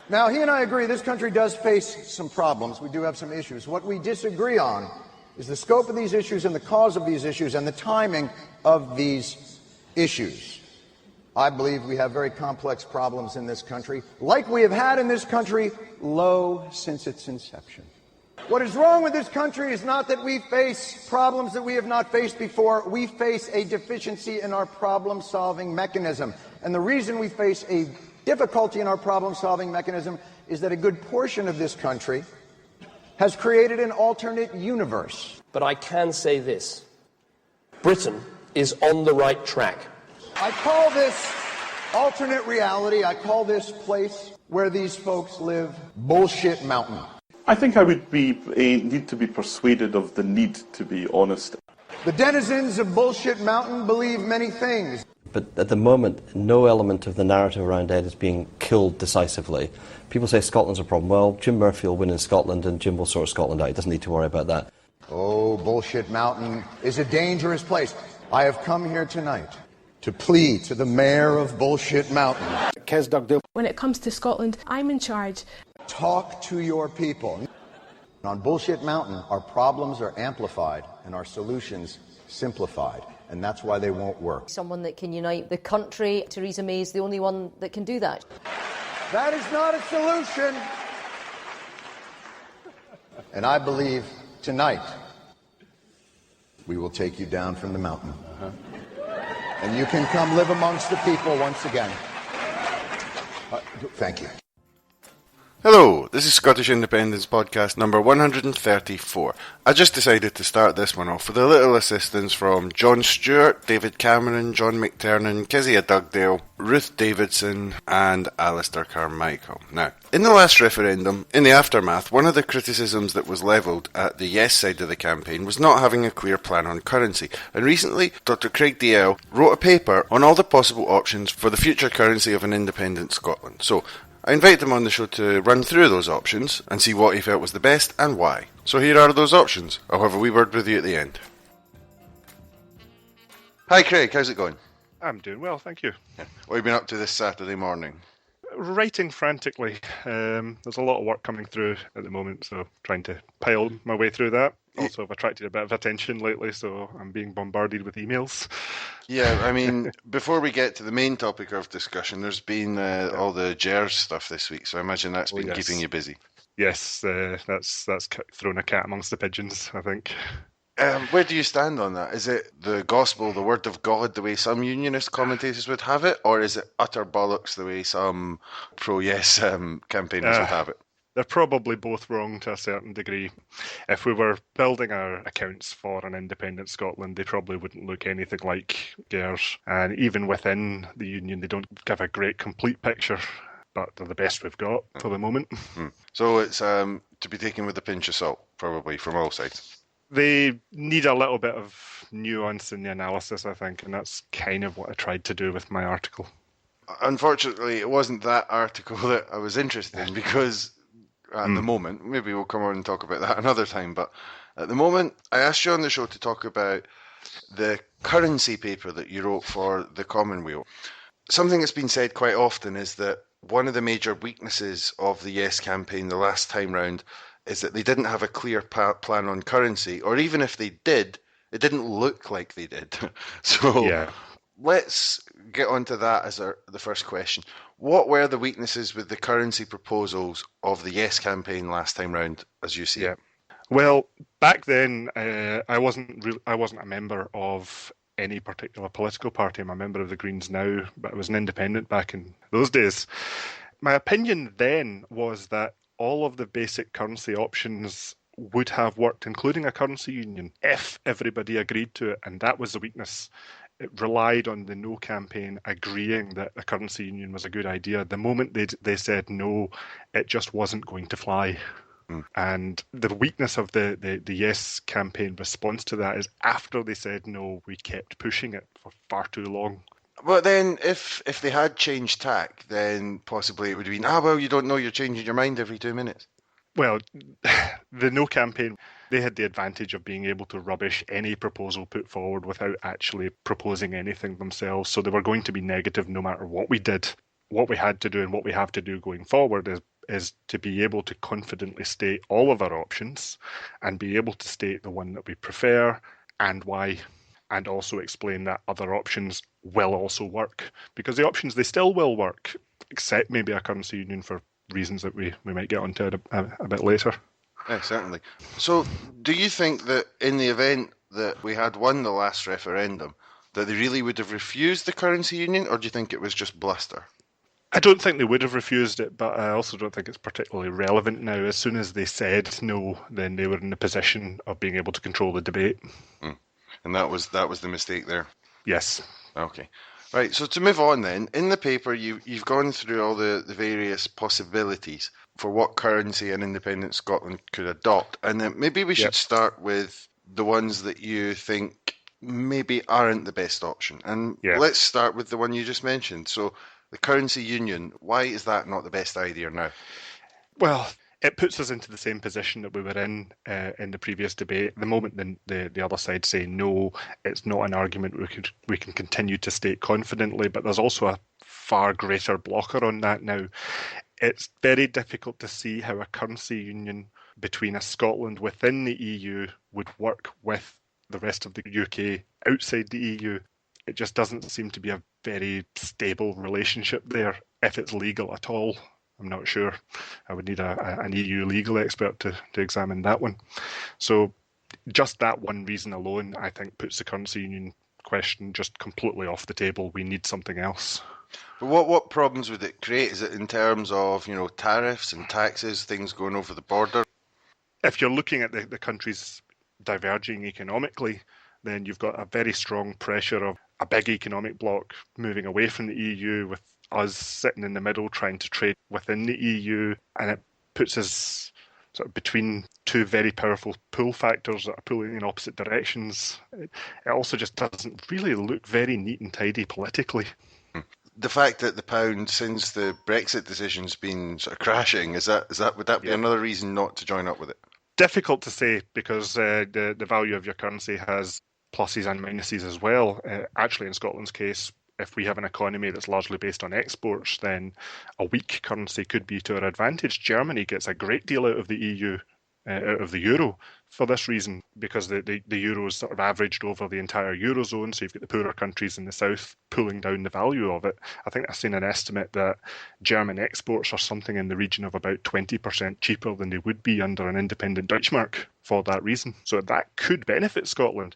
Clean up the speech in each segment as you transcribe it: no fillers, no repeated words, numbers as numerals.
Now, he and I agree this country does face some problems. We do have some issues. What we disagree on is the scope of these issues and the cause of these issues and the timing of these issues. I believe we have very complex problems in this country, like we have had in this country low since its inception. What is wrong with this country is not that we face problems that we have not faced before. We face a deficiency in our problem-solving mechanism. And the reason we face a difficulty in our problem-solving mechanism is that a good portion of this country has created an alternate universe. But I can say this. Britain is on the right track. I call this alternate reality, I call this place where these folks live Bullshit Mountain. I think I would need to be persuaded of the need to be honest. The denizens of Bullshit Mountain believe many things. But at the moment, no element of the narrative around Ed is being killed decisively. People say Scotland's a problem. Well, Jim Murphy will win in Scotland and Jim will sort Scotland out. He doesn't need to worry about that. Oh, Bullshit Mountain is a dangerous place. I have come here tonight to plead to the mayor of Bullshit Mountain. When it comes to Scotland, I'm in charge. Talk to your people. On Bullshit Mountain, our problems are amplified and our solutions simplified. And that's why they won't work. Someone that can unite the country. Theresa May is the only one that can do that. That is not a solution. And I believe tonight we will take you down from the mountain. And you can come live amongst the people once again. Thank you. Hello, this is Scottish Independence podcast number 134. I just decided to start this one off with a little assistance from John Stewart, David Cameron, John McTernan, Kezia Dugdale, Ruth Davidson and Alistair Carmichael. Now, in the last referendum, in the aftermath, one of the criticisms that was levelled at the yes side of the campaign was not having a clear plan on currency. And recently, Dr Craig Calzell wrote a paper on all the possible options for the future currency of an independent Scotland. So, I invited him on the show to run through those options and see what he felt was the best and why. So here are those options. I'll have a wee word with you at the end. Hi Craig, how's it going? I'm doing well, thank you. Yeah. What have you been up to this Saturday morning? Writing frantically. There's a lot of work coming through at the moment, so trying to pile my way through that. Also, I've attracted a bit of attention lately, so I'm being bombarded with emails. Yeah, I mean, before we get to the main topic of discussion, there's been all the GERS stuff this week, so I imagine that's been keeping you busy. Yes, that's thrown a cat amongst the pigeons, I think. Where do you stand on that? Is it the gospel, the word of God, the way some unionist commentators would have it, or is it utter bollocks the way some pro-yes campaigners would have it? They're probably both wrong to a certain degree. If we were building our accounts for an independent Scotland, they probably wouldn't look anything like GERS. And even within the union, they don't give a great complete picture, but they're the best we've got for the moment. So it's to be taken with a pinch of salt, probably, from all sides. They need a little bit of nuance in the analysis, I think, and that's kind of what I tried to do with my article. Unfortunately, it wasn't that article that I was interested in, because at the moment, maybe we'll come on and talk about that another time, but at the moment, I asked you on the show to talk about the currency paper that you wrote for the Commonweal. Something that's been said quite often is that one of the major weaknesses of the Yes campaign the last time round is that they didn't have a clear plan on currency, or even if they did, it didn't look like they did. So let's get onto that as the first question. What were the weaknesses with the currency proposals of the Yes campaign last time round, as you see it? Well, back then, I wasn't a member of any particular political party. I'm a member of the Greens now, but I was an independent back in those days. My opinion then was that all of the basic currency options would have worked, including a currency union, if everybody agreed to it, and that was the weakness. It relied on the No campaign agreeing that a currency union was a good idea. The moment they said no, it just wasn't going to fly. And the weakness of the Yes campaign response to that is after they said no, we kept pushing it for far too long. But then if they had changed tack, then possibly it would have been, well, you don't know, you're changing your mind every 2 minutes. Well, the No campaign, they had the advantage of being able to rubbish any proposal put forward without actually proposing anything themselves. So they were going to be negative no matter what we did. What we had to do and what we have to do going forward is is to be able to confidently state all of our options and be able to state the one that we prefer and why, and also explain that other options will also work. Because the options, they still will work, except maybe a currency union for reasons that we might get onto a bit later. Yeah, certainly. So, do you think that in the event that we had won the last referendum, that they really would have refused the currency union, or do you think it was just bluster? I don't think they would have refused it, but I also don't think it's particularly relevant now. As soon as they said no, then they were in the position of being able to control the debate. And that was the mistake there? Yes. Okay. Right, so to move on then, in the paper you've gone through all the various possibilities for what currency an independent Scotland could adopt, and then maybe we should start with the ones that you think maybe aren't the best option. And let's start with the one you just mentioned. So the currency union, why is that not the best idea now? Well, it puts us into the same position that we were in the previous debate. The moment the other side say no, it's not an argument we can continue to state confidently, but there's also a far greater blocker on that now. It's very difficult to see how a currency union between a Scotland within the EU would work with the rest of the UK outside the EU. It just doesn't seem to be a very stable relationship there, if it's legal at all. I'm not sure. I would need an EU legal expert to examine that one. So just that one reason alone, I think, puts the currency union question just completely off the table. We need something else. But what problems would it create? Is it in terms of, tariffs and taxes, things going over the border? If you're looking at the countries diverging economically, then you've got a very strong pressure of a big economic bloc moving away from the EU, with us sitting in the middle trying to trade within the EU, and it puts us sort of between two very powerful pull factors that are pulling in opposite directions. It also just doesn't really look very neat and tidy politically. The fact that the pound, since the Brexit decision's been sort of crashing, would that be another reason not to join up with it? Difficult to say, because the value of your currency has pluses and minuses as well. Actually, in Scotland's case, if we have an economy that's largely based on exports, then a weak currency could be to our advantage. Germany gets a great deal out of the EU, out of the euro, for this reason, because the euro is sort of averaged over the entire eurozone, so you've got the poorer countries in the south pulling down the value of it. I think I've seen an estimate that German exports are something in the region of about 20% cheaper than they would be under an independent Deutschmark for that reason. So that could benefit Scotland.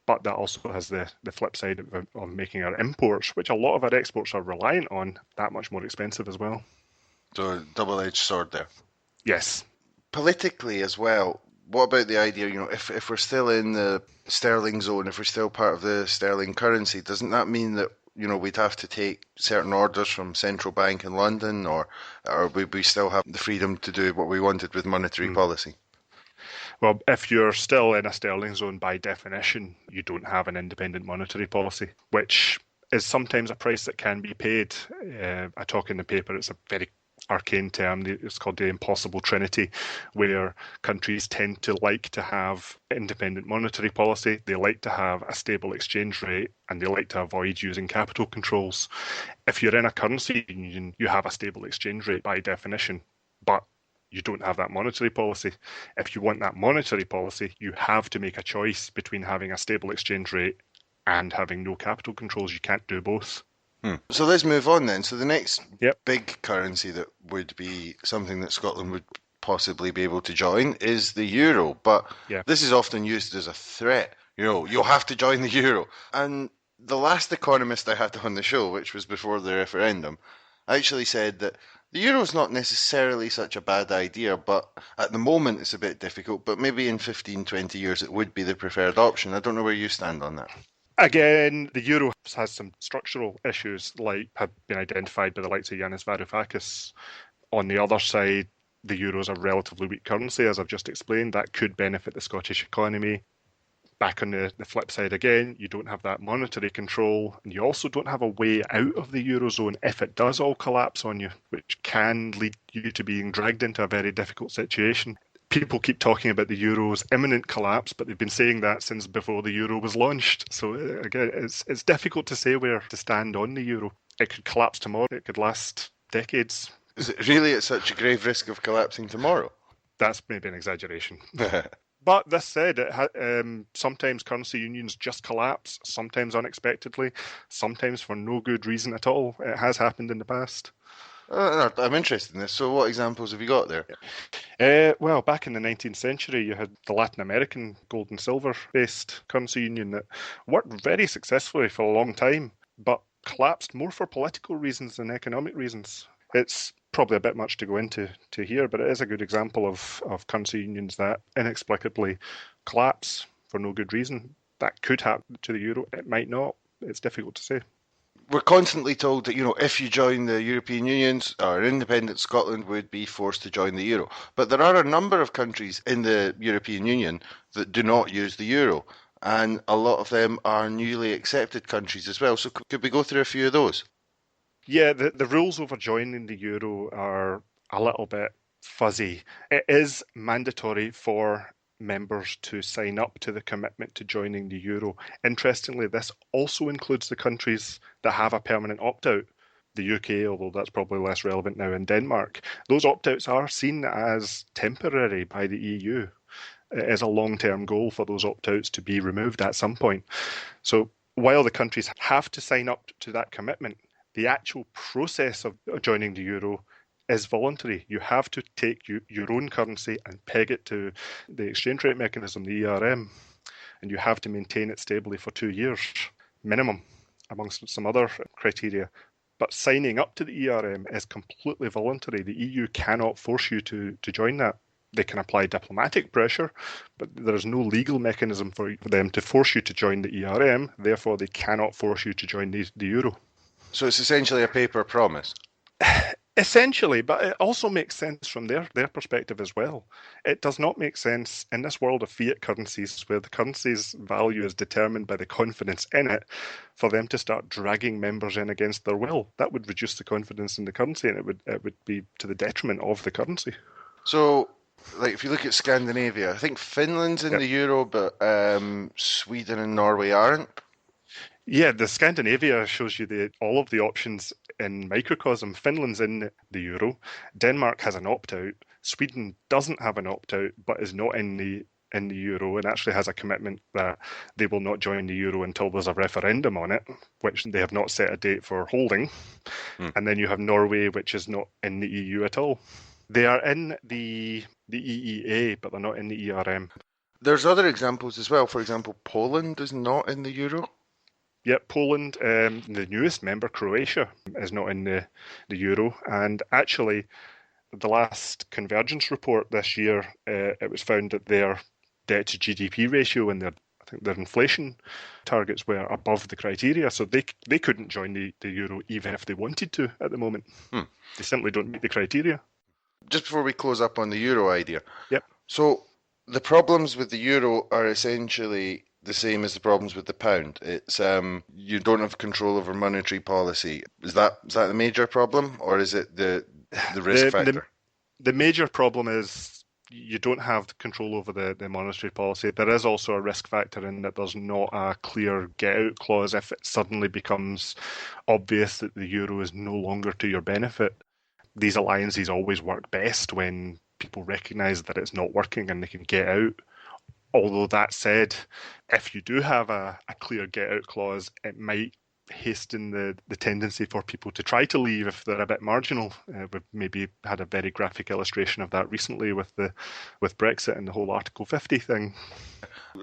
But that also has the flip side of making our imports, which a lot of our exports are reliant on, that much more expensive as well. So a double-edged sword there. Yes. Politically as well, what about the idea, if we're still in the sterling zone, if we're still part of the sterling currency, doesn't that mean that, we'd have to take certain orders from central bank in London, or would we still have the freedom to do what we wanted with monetary policy? Well, if you're still in a sterling zone, by definition, you don't have an independent monetary policy, which is sometimes a price that can be paid. I talk in the paper, it's a very arcane term, it's called the impossible trinity, where countries tend to like to have independent monetary policy, they like to have a stable exchange rate, and they like to avoid using capital controls. If you're in a currency union, you have a stable exchange rate by definition, but you don't have that monetary policy. If you want that monetary policy, you have to make a choice between having a stable exchange rate and having no capital controls. You can't do both. So let's move on then. So the next big currency that would be something that Scotland would possibly be able to join is the euro. But this is often used as a threat. You'll have to join the euro. And the last economist I had on the show, which was before the referendum, actually said that the euro is not necessarily such a bad idea, but at the moment it's a bit difficult, but maybe in 15, 20 years it would be the preferred option. I don't know where you stand on that. Again, the euro has some structural issues, like have been identified by the likes of Yanis Varoufakis. On the other side, the euro is a relatively weak currency, as I've just explained. That could benefit the Scottish economy. Back on the flip side again, you don't have that monetary control, and you also don't have a way out of the Eurozone if it does all collapse on you, which can lead you to being dragged into a very difficult situation. People keep talking about the Euro's imminent collapse, but they've been saying that since before the Euro was launched. So again, it's difficult to say where to stand on the Euro. It could collapse tomorrow, it could last decades, Is it really at such a grave risk of collapsing tomorrow? That's maybe an exaggeration. But this said, sometimes currency unions just collapse, sometimes unexpectedly, sometimes for no good reason at all. It has happened in the past. I'm interested in this. So what examples have you got there? Well, back in the 19th century, you had the Latin American gold and silver-based currency union that worked very successfully for a long time, but collapsed more for political reasons than economic reasons. It's probably a bit much to go into here, but it is a good example of currency unions that inexplicably collapse for no good reason. That could happen to the euro. It might not. It's difficult to say. We're constantly told that, if you join the European Union, or independent Scotland would be forced to join the euro. But there are a number of countries in the European Union that do not use the euro, and a lot of them are newly accepted countries as well. So could we go through a few of those? Yeah, the rules over joining the euro are a little bit fuzzy. It is mandatory for members to sign up to the commitment to joining the euro. Interestingly, this also includes the countries that have a permanent opt-out. The UK, although that's probably less relevant now, in Denmark. Those opt-outs are seen as temporary by the EU. It is a long-term goal for those opt-outs to be removed at some point. So while the countries have to sign up to that commitment, the actual process of joining the euro is voluntary. You have to take your own currency and peg it to the exchange rate mechanism, the ERM, and you have to maintain it stably for 2 years, minimum, amongst some other criteria. But signing up to the ERM is completely voluntary. The EU cannot force you to join that. They can apply diplomatic pressure, but there is no legal mechanism for them to force you to join the ERM. Therefore, they cannot force you to join the euro. So it's essentially a paper promise. Essentially, but it also makes sense from their perspective as well. It does not make sense in this world of fiat currencies, where the currency's value is determined by the confidence in it, for them to start dragging members in against their will. That would reduce the confidence in the currency, and it would be to the detriment of the currency. So, if you look at Scandinavia, I think Finland's in the euro, but Sweden and Norway aren't. Yeah, the Scandinavia shows you all of the options in microcosm. Finland's in the euro. Denmark has an opt-out. Sweden doesn't have an opt-out, but is not in the euro, and actually has a commitment that they will not join the euro until there's a referendum on it, which they have not set a date for holding. And then you have Norway, which is not in the EU at all. They are in the EEA, but they're not in the ERM. There's other examples as well. For example, Poland is not in the euro. Yep, Poland, the newest member, Croatia, is not in the euro. And actually, the last convergence report this year, it was found that their debt to GDP ratio and their inflation targets were above the criteria. So they couldn't join the euro even if they wanted to at the moment. They simply don't meet the criteria. Just before we close up on the euro idea. Yep. So the problems with the euro are essentially the same as the problems with the pound. It's you don't have control over monetary policy. Is that the major problem, or is it the risk factor? The major problem is you don't have control over the monetary policy. There is also a risk factor in that there's not a clear get-out clause if it suddenly becomes obvious that the euro is no longer to your benefit. These alliances always work best when people recognise that it's not working and they can get out. Although that said, if you do have a clear get-out clause, it might hasten the tendency for people to try to leave if they're a bit marginal. We've maybe had a very graphic illustration of that recently with Brexit and the whole Article 50 thing.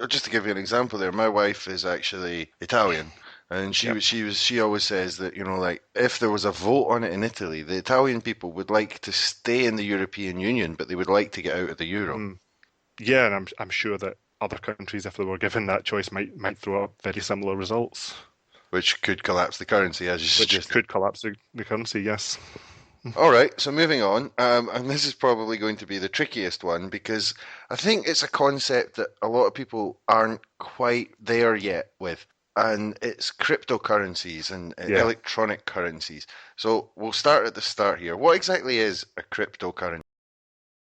Just to give you an example there, my wife is actually Italian. And she always says that, if there was a vote on it in Italy, the Italian people would like to stay in the European Union, but they would like to get out of the euro. Yeah, and I'm sure that other countries, if they were given that choice, might throw up very similar results. Which could collapse the currency, as you suggested. Which could collapse the currency, yes. All right, so moving on, and this is probably going to be the trickiest one, because I think it's a concept that a lot of people aren't quite there yet with. And it's cryptocurrencies and electronic currencies. So we'll start at the start here. What exactly is a cryptocurrency?